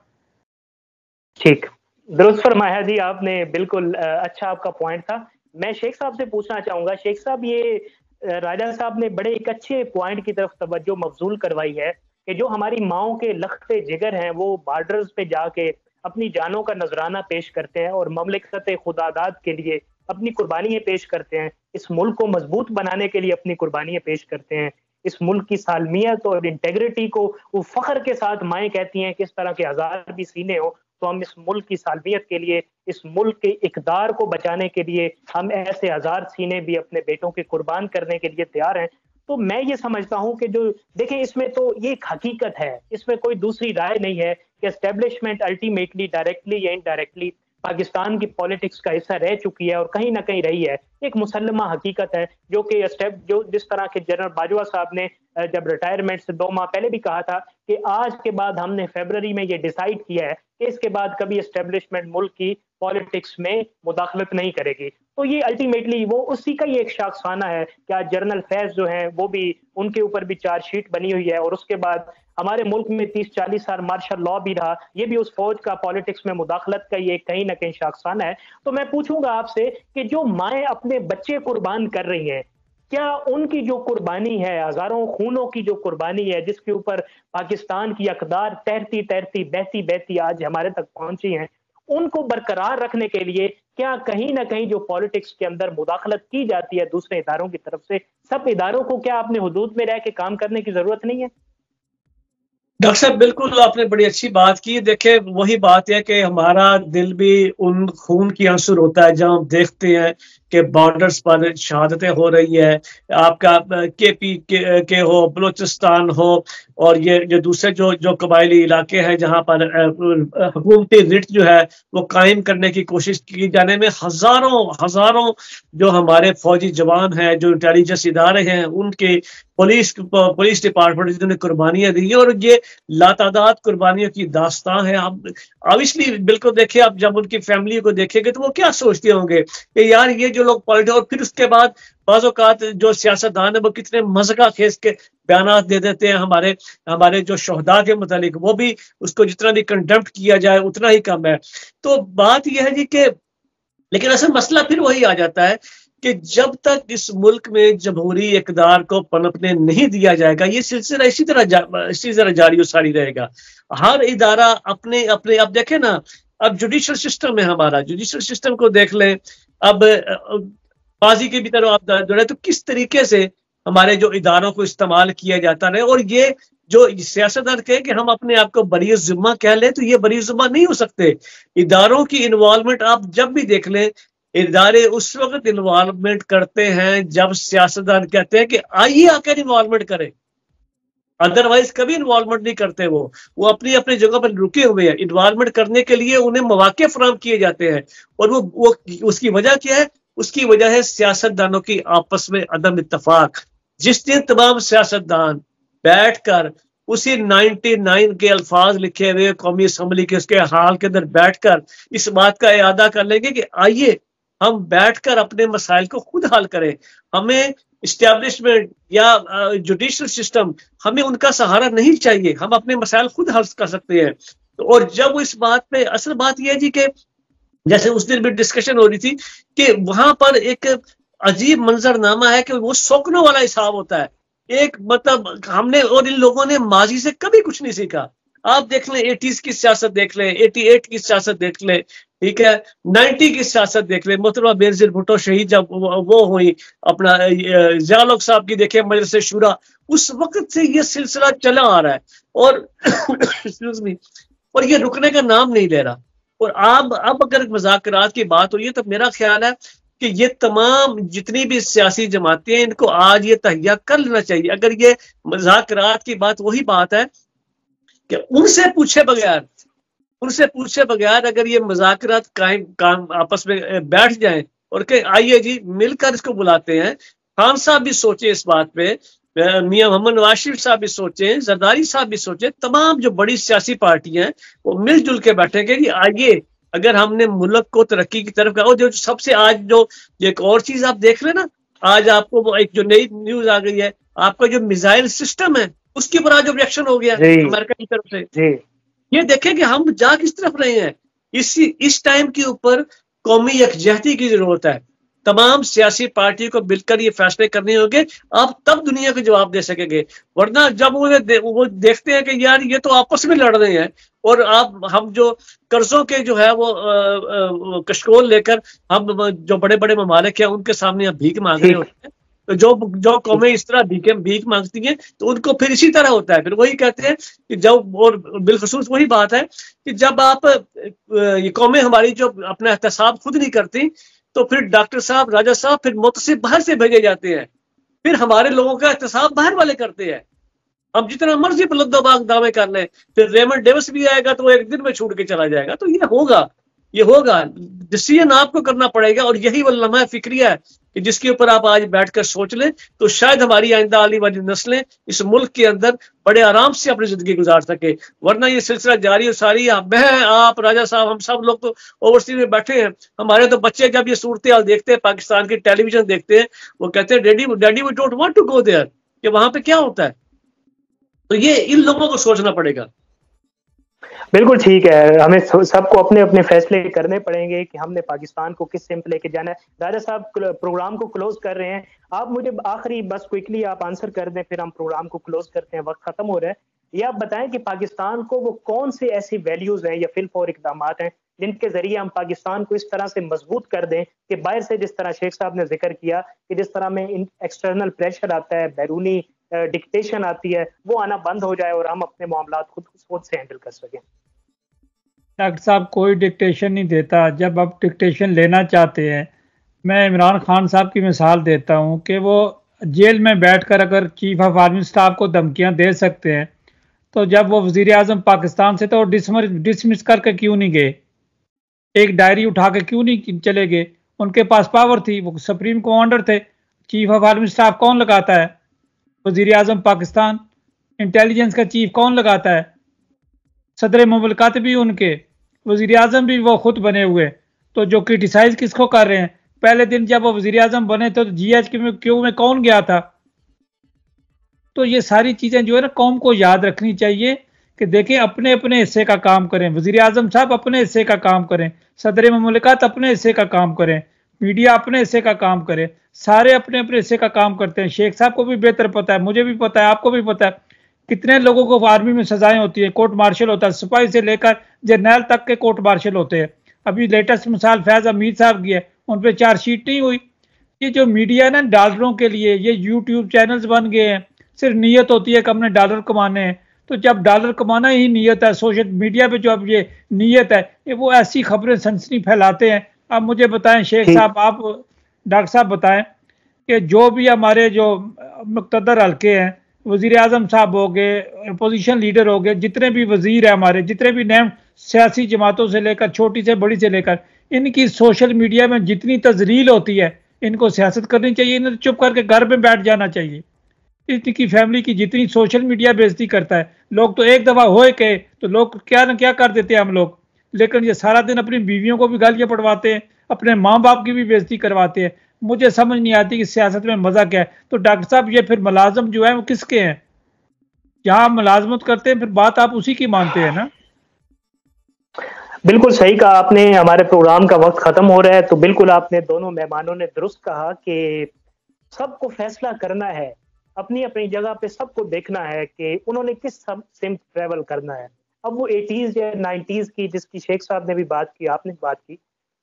ठीक, दुरुस्त फरमाया जी आपने, बिल्कुल अच्छा आपका पॉइंट था। मैं शेख साहब से पूछना चाहूंगा, शेख साहब ये राजा साहब ने बड़े एक अच्छे पॉइंट की तरफ तवज्जो मबजूल करवाई है कि जो हमारी माओं के लख्ते जिगर हैं वो बॉर्डर्स पे जाके अपनी जानों का नजराना पेश करते हैं और ममलिकत खुदादाद के लिए अपनी कुर्बानियां पेश करते हैं, इस मुल्क को मजबूत बनाने के लिए अपनी कुर्बानियां पेश करते हैं, इस मुल्क की सालमियत और इंटेग्रिटी को वो फख्र के साथ माएँ कहती हैं कि इस तरह के हजार भी सीने हो तो हम इस मुल्क की सालमियत के लिए, इस मुल्क के इक़दार को बचाने के लिए हम ऐसे हजार सीने भी अपने बेटों के कुर्बान करने के लिए तैयार हैं। तो मैं ये समझता हूं कि जो देखें इसमें तो ये एक हकीकत है, इसमें कोई दूसरी राय नहीं है कि एस्टेब्लिशमेंट अल्टीमेटली डायरेक्टली या इनडायरेक्टली पाकिस्तान की पॉलिटिक्स का हिस्सा रह चुकी है और कहीं ना कहीं रही है। एक मुसल्लमा हकीकत है जो कि जो जिस तरह के जनरल बाजवा साहब ने जब रिटायरमेंट से 2 माह पहले भी कहा था कि आज के बाद हमने फरवरी में ये डिसाइड किया है कि इसके बाद कभी एस्टेब्लिशमेंट मुल्क की पॉलिटिक्स में मुदाखलत नहीं करेगी। तो ये अल्टीमेटली वो उसी का ही एक शाखसाना है कि आज जनरल फैज जो है वो भी, उनके ऊपर भी चार्जशीट बनी हुई है और उसके बाद हमारे मुल्क में 30-40 साल मार्शल लॉ भी रहा, ये भी उस फौज का पॉलिटिक्स में मुदाखलत का ये कहीं ना कहीं शाखसाना है। तो मैं पूछूंगा आपसे कि जो माएँ अपने बच्चे कुर्बान कर रही हैं, क्या उनकी जो कुर्बानी है, हजारों खूनों की जो कुर्बानी है जिसके ऊपर पाकिस्तान की अकदार तैरती तैरती बहती बहती आज हमारे तक पहुंची हैं, उनको बरकरार रखने के लिए क्या कहीं ना कहीं जो पॉलिटिक्स के अंदर मुदाखलत की जाती है दूसरे इदारों की तरफ से, सब इदारों को क्या अपने हुदूद में रह के काम करने की जरूरत नहीं है? डॉक्टर साहब बिल्कुल आपने बड़ी अच्छी बात की। देखे वही बात है कि हमारा दिल भी उन खून की आंसू होता है जहां हम देखते हैं कि बॉर्डर्स पर शहादतें हो रही है, आपका केपी के हो, बलोचिस्तान हो और ये जो दूसरे जो कबायली इलाके हैं जहां पर हुकूमती रिट जो है वो कायम करने की कोशिश की जाने में हजारों जो हमारे फौजी जवान हैं, जो इंटेलिजेंस इदारे हैं, उनके पुलिस डिपार्टमेंट जिन्होंने कुर्बानियां दी और ये लातादाद कुर्बानियों की दास्तां है। आप ऑब्वियसली बिल्कुल देखिए, आप जब उनकी फैमिली को देखेंगे तो वो क्या सोचते होंगे कि यार ये जो लोग पॉलिटिक्स, और फिर उसके बाद बाज़ औक़ात जो सियासतदान है वो कितने मज़ाक़ खेज के बयान दे देते हैं हमारे जो शोहदा के मुतालिक, वो भी उसको जितना भी कंडेम्प्ट किया जाए उतना ही कम है। तो बात यह है जी कि लेकिन असल मसला फिर वही आ जाता है कि जब तक इस मुल्क में जमहूरी इक़दार को पनपने नहीं दिया जाएगा ये सिलसिला इसी तरह जारी और सारी रहेगा। हर इदारा अपने अपने, अब देखें ना, अब जुडिशल सिस्टम है हमारा, जुडिशल सिस्टम को देख लें, अब बाजी के भी तरह आप जोड़े तो किस तरीके से हमारे जो इदारों को इस्तेमाल किया जाता है। और ये जो सियासतदान कहे कि हम अपने आप को बरी ज़िम्मा कह लें तो ये बरी ज़िम्मा नहीं हो सकते। इदारों की इन्वॉल्वमेंट आप जब भी देख लें, इदारे उस वक्त इन्वॉल्वमेंट करते हैं जब सियासतदान कहते हैं कि आइए आकर इन्वॉल्वमेंट करें, अदरवाइज कभी इन्वॉल्वमेंट नहीं करते। वो अपनी अपनी जगह पर रुके हुए हैं। इन्वॉल्वमेंट करने के लिए उन्हें मौके फराहम किए जाते हैं और वो उसकी वजह क्या है? उसकी वजह है सियासतदानों की आपस में अदम इत्तफाक। जिस दिन तमाम सियासतदान बैठकर उसी 99 के अल्फाज लिखे हुए कौमी असम्बली के उसके हाल के अंदर बैठकर इस बात का इरादा कर लेंगे कि आइए हम बैठकर अपने मसाइल को खुद हल करें, हमें इस्टेब्लिशमेंट या जुडिशल सिस्टम, हमें उनका सहारा नहीं चाहिए, हम अपने मसाइल खुद हल कर सकते हैं। और जब इस बात पे, असल बात यह है जी कि जैसे उस दिन भी डिस्कशन हो रही थी कि वहां पर एक अजीब मंजरनामा है कि वो सौकनों वाला हिसाब होता है। एक मतलब हमने और इन लोगों ने माजी से कभी कुछ नहीं सीखा। आप देख लें 80s की सियासत देख लें, 88 की सियासत देख लें, ठीक है, 90 की सियासत देख लें, मोहतरमा बेनज़ीर भुट्टो शहीद जब वो हुई, अपना ज़िया साहब की देखें मजलिस शुरा, उस वक्त से ये सिलसिला चला आ रहा है और एक्सक्यूज मी, और ये रुकने का नाम नहीं ले रहा। और अब अगर मुज़ाकरात की बात हो रही है तो मेरा ख्याल है कि ये तमाम जितनी भी सियासी जमातें हैं इनको आज ये तहिया कर लेना चाहिए। अगर ये मुज़ाकरात की बात, वही बात है कि उनसे पूछे बगैर अगर ये मुज़ाकरात काम आपस में बैठ जाएं और कहें आइए जी मिलकर इसको बुलाते हैं। खान साहब भी सोचे इस बात पे मियां मोहम्मद नवाज शरीफ साहब भी सोचे, जरदारी साहब भी सोचे, तमाम जो बड़ी सियासी पार्टियां हैं वो मिलजुल के बैठेंगे कि आइए अगर हमने मुल्क को तरक्की की तरफ और जो सबसे आज जो एक और चीज आप देख रहे हैं ना, आज आपको वो एक जो नई न्यूज आ गई है, आपका जो मिसाइल सिस्टम है उसके ऊपर आज ऑब्जेक्शन हो गया अमेरिका की तरफ से। ये देखें कि हम जा किस तरफ रहे हैं। इस टाइम के ऊपर कौमी यकजहती की जरूरत है। तमाम सियासी पार्टियों को मिलकर ये फैसले करने होंगे, आप तब दुनिया को जवाब दे सकेंगे। वरना जब वो देखते हैं कि यार ये तो आपस में लड़ रहे हैं और हम जो कर्जों के जो है वो कशकोल लेकर हम जो बड़े बड़े ममालिक हैं उनके सामने हम भीख मांग रहे होते हैं, तो जो कौमें इस तरह भीख मांगती हैं तो उनको फिर इसी तरह होता है। फिर वही कहते हैं कि जब, और बिलखसूस वही बात है कि जब आप ये कौमें हमारी जो अपना एहतसाब खुद नहीं करती तो फिर डॉक्टर साहब, राजा साहब फिर मुतसिब बाहर से भेजे जाते हैं, फिर हमारे लोगों का एहतसाब बाहर वाले करते हैं। हम जितना मर्जी बुलंदोबाग दावे कर लें, फिर रेमंड डेविस भी आएगा तो वो एक दिन में छूट के चला जाएगा। तो ये होगा डिसीजन आपको करना पड़ेगा, और यही वो लम्हा फिक्रिया है कि जिसके ऊपर आप आज बैठकर सोच लें तो शायद हमारी आइंदा आने वाली नस्लें इस मुल्क के अंदर बड़े आराम से अपनी जिंदगी गुजार सके। वरना ये सिलसिला जारी और सारी मैं, आप, राजा साहब, हम सब लोग तो ओवरसीज में बैठे हैं। हमारे तो बच्चे जब ये सूरत हाल देखते हैं, पाकिस्तान की टेलीविजन देखते हैं, वो कहते हैं daddy we don't want to go there, कि वहां पे क्या होता है। तो ये इन लोगों को सोचना पड़ेगा। बिल्कुल ठीक है, हमें सबको अपने अपने फैसले करने पड़ेंगे कि हमने पाकिस्तान को किस सिम्त लेके जाना है। राजा साहब प्रोग्राम को क्लोज कर रहे हैं, आप मुझे आखिरी बस क्विकली आप आंसर कर दें, फिर हम प्रोग्राम को क्लोज करते हैं, वक्त खत्म हो रहा है। ये आप बताएं कि पाकिस्तान को वो कौन से ऐसी वैल्यूज हैं या फिलफौर इकदाम हैं जिनके जरिए हम पाकिस्तान को इस तरह से मजबूत कर दें कि बाहर से, जिस तरह शेख साहब ने जिक्र किया कि जिस तरह में एक्सटर्नल प्रेशर आता है, बैरूनी डिक्टेशन आती है, वो आना बंद हो जाए और हम अपने मामलात खुद से हैंडल कर सकें। डॉक्टर साहब कोई डिक्टेशन नहीं देता। जब आप डिक्टेशन लेना चाहते हैं, मैं इमरान खान साहब की मिसाल देता हूं कि वो जेल में बैठकर अगर चीफ ऑफ आर्मी स्टाफ को धमकियां दे सकते हैं, तो जब वो वजीर आजम पाकिस्तान से तो डिसमिस करके क्यों नहीं गए, एक डायरी उठा के क्यों नहीं चले गए? उनके पास पावर थी, वो सुप्रीम कमांडर थे। चीफ ऑफ आर्मी स्टाफ कौन लगाता है? वजीर आजम पाकिस्तान। इंटेलिजेंस का चीफ कौन लगाता है? सदर मुमलकत भी उनके, वजीर आजम भी वो खुद बने हुए। तो जो क्रिटिसाइज किसको कर रहे हैं? पहले दिन जब वो वजीर आजम बने तो GHQ में कौन गया था? तो ये सारी चीजें जो है ना, कौम को याद रखनी चाहिए कि देखें, अपने अपने हिस्से का काम करें। वजीर आजम साहब अपने हिस्से का काम करें, सदर मुमलकत अपने हिस्से का काम करें, मीडिया अपने हिस्से का काम करे, सारे अपने अपने हिस्से का काम करते हैं। शेख साहब को भी बेहतर पता है, मुझे भी पता है, आपको भी पता है कितने लोगों को आर्मी में सजाएं होती है, कोर्ट मार्शल होता है, सिपाही से लेकर जर्नल तक के कोर्ट मार्शल होते हैं। अभी लेटेस्ट मिसाल फैज अमीर साहब की है, उन पर चार्जशीट नहीं हुई। ये जो मीडिया है ना, डॉलरों के लिए ये यूट्यूब चैनल्स बन गए हैं, सिर्फ नीयत होती है कि हमने डॉलर कमाने हैं। तो जब डॉलर कमाना ही नीयत है, सोशल मीडिया पे जो अब ये नीयत है, ये वो ऐसी खबरें सनसनी फैलाते हैं। अब मुझे बताएं शेख साहब, आप डॉक्टर साहब बताएं कि जो भी हमारे जो मुक़्तदर हल्के हैं, वजीर आजम साहब हो गए, अपोजिशन लीडर हो गए, जितने भी वजीर है हमारे, जितने भी नए सियासी जमातों से लेकर छोटी से बड़ी से लेकर, इनकी सोशल मीडिया में जितनी तजरील होती है, इनको सियासत करनी चाहिए, इन्हें चुप करके घर में बैठ जाना चाहिए। इनकी फैमिली की जितनी सोशल मीडिया बेइज्जती करता है, लोग तो एक दफा होए के तो लोग क्या न क्या कर देते हैं हम लोग, लेकिन ये सारा दिन अपनी बीवियों को भी गालियां पड़वाते हैं, अपने माँ बाप की भी बेइज्जती करवाते हैं। मुझे समझ नहीं आती कि सियासत में मजा क्या है। तो डॉक्टर साहब, ये फिर मुलाजम जो है वो किसके हैं? जहां मुलाजमत करते हैं फिर बात आप उसी की मानते हैं ना? बिल्कुल सही कहा आपने। हमारे प्रोग्राम का वक्त खत्म हो रहा है, तो बिल्कुल आपने दोनों मेहमानों ने दुरुस्त कहा कि सबको फैसला करना है, अपनी अपनी जगह पे सबको देखना है कि उन्होंने किस सिम्त ट्रेवल करना है। अब वो 80s या 90s की, जिसकी शेख साहब ने भी बात की, आपने बात की,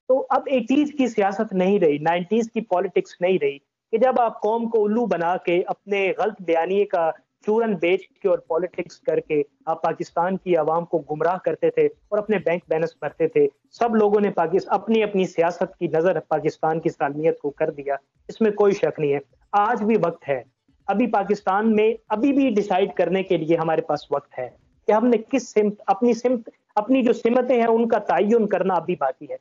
तो अब 80s की सियासत नहीं रही, 90s की पॉलिटिक्स नहीं रही कि जब आप कौम को उल्लू बना के अपने गलत बयानिए का चूरन बेच के और पॉलिटिक्स करके आप पाकिस्तान की आवाम को गुमराह करते थे और अपने बैंक बैलेंस भरते थे। सब लोगों ने अपनी अपनी सियासत की नजर पाकिस्तान की सालमियत को कर दिया, इसमें कोई शक नहीं है। आज भी वक्त है, अभी पाकिस्तान में अभी भी डिसाइड करने के लिए हमारे पास वक्त है कि हमने किस सिमत अपनी जो सिमतें हैं उनका तयन करना अभी बाकी है।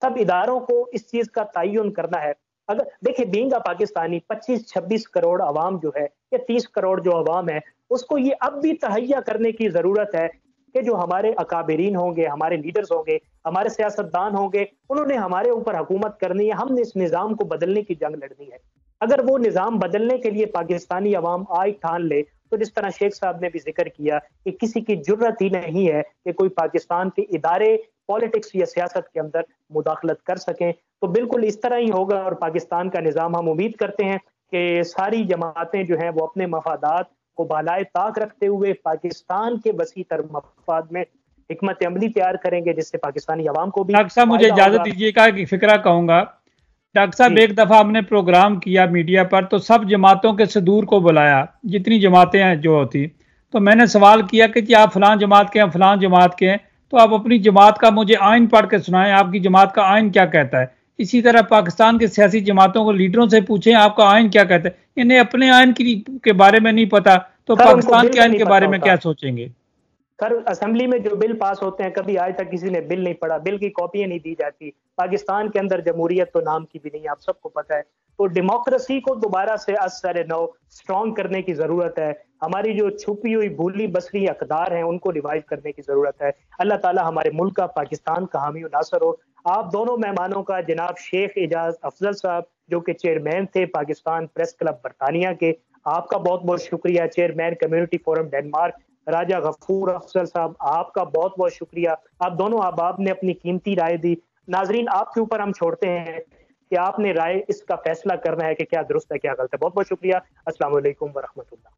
सब इदारों को इस चीज का तयन करना है। अगर देखिए बीइंग अ पाकिस्तानी 25-26 करोड़ अवाम जो है या 30 करोड़ जो अवाम है, उसको ये अब भी तहैया करने की जरूरत है कि जो हमारे अकाबरीन होंगे, हमारे लीडर्स होंगे, हमारे सियासतदान होंगे, उन्होंने हमारे ऊपर हुकूमत करनी है, हमने इस निज़ाम को बदलने की जंग लड़नी है। अगर वो निज़ाम बदलने के लिए पाकिस्तानी अवाम आज ठान ले, तो जिस तरह शेख साहब ने भी जिक्र किया कि किसी की जुर्रत ही नहीं है कि कोई पाकिस्तान के इदारे पॉलिटिक्स या सियासत के अंदर मुदाखलत कर सकें, तो बिल्कुल इस तरह ही होगा और पाकिस्तान का निज़ाम हम उम्मीद करते हैं कि सारी जमातें जो हैं वो अपने मफादात को बालाए ताक रखते हुए पाकिस्तान के वसी तर मफाद में हिकमत अमली तैयार करेंगे, जिससे पाकिस्तानी अवाम को भी डॉक्टर साहब मुझे इजाजत दीजिएगा कि फिक्रा कहूंगा। डॉक्टर साहब एक दफा हमने प्रोग्राम किया मीडिया पर, तो सब जमातों के सदूर को बुलाया, जितनी जमातें हैं जो होती, तो मैंने सवाल किया कि जी आप फलां जमात के हैं, फलां जमात के हैं, तो आप अपनी जमात का मुझे आइन पढ़ के सुनाएं, आपकी जमात का आइन क्या कहता है। इसी तरह पाकिस्तान के सियासी जमातों को लीडरों से पूछें आपका आइन क्या कहता है। इन्हें अपने आइन के बारे में नहीं पता, तो पाकिस्तान के आइन के बारे में क्या सोचेंगे। सर असेंबली में जो बिल पास होते हैं, कभी आज तक किसी ने बिल नहीं पढ़ा, बिल की कॉपियां नहीं दी जाती। पाकिस्तान के अंदर जमहूरियत तो नाम की भी नहीं, आप सबको पता है। तो डेमोक्रेसी को दोबारा से असर नौ स्ट्रॉन्ग करने की जरूरत है। हमारी जो छुपी हुई भूली बसरी अकदार हैं उनको रिवाइव करने की जरूरत है। अल्लाह ताला हमारे मुल्क का, पाकिस्तान का हामी नासर हो। आप दोनों मेहमानों का, जनाब शेख एजाज अफजल साहब जो कि चेयरमैन थे पाकिस्तान प्रेस क्लब बरतानिया के, आपका बहुत बहुत शुक्रिया। चेयरमैन कम्युनिटी फोरम डेनमार्क राजा गफूर अफजल साहब, आपका बहुत बहुत शुक्रिया। आप दोनों अहबाब ने अपनी कीमती राय दी। नाजरीन आपके ऊपर हम छोड़ते हैं कि आपने राय इसका फैसला करना है कि क्या दुरुस्त है क्या गलत है। बहुत बहुत शुक्रिया। अस्सलाम वालेकुम व रहमतुल्लाह।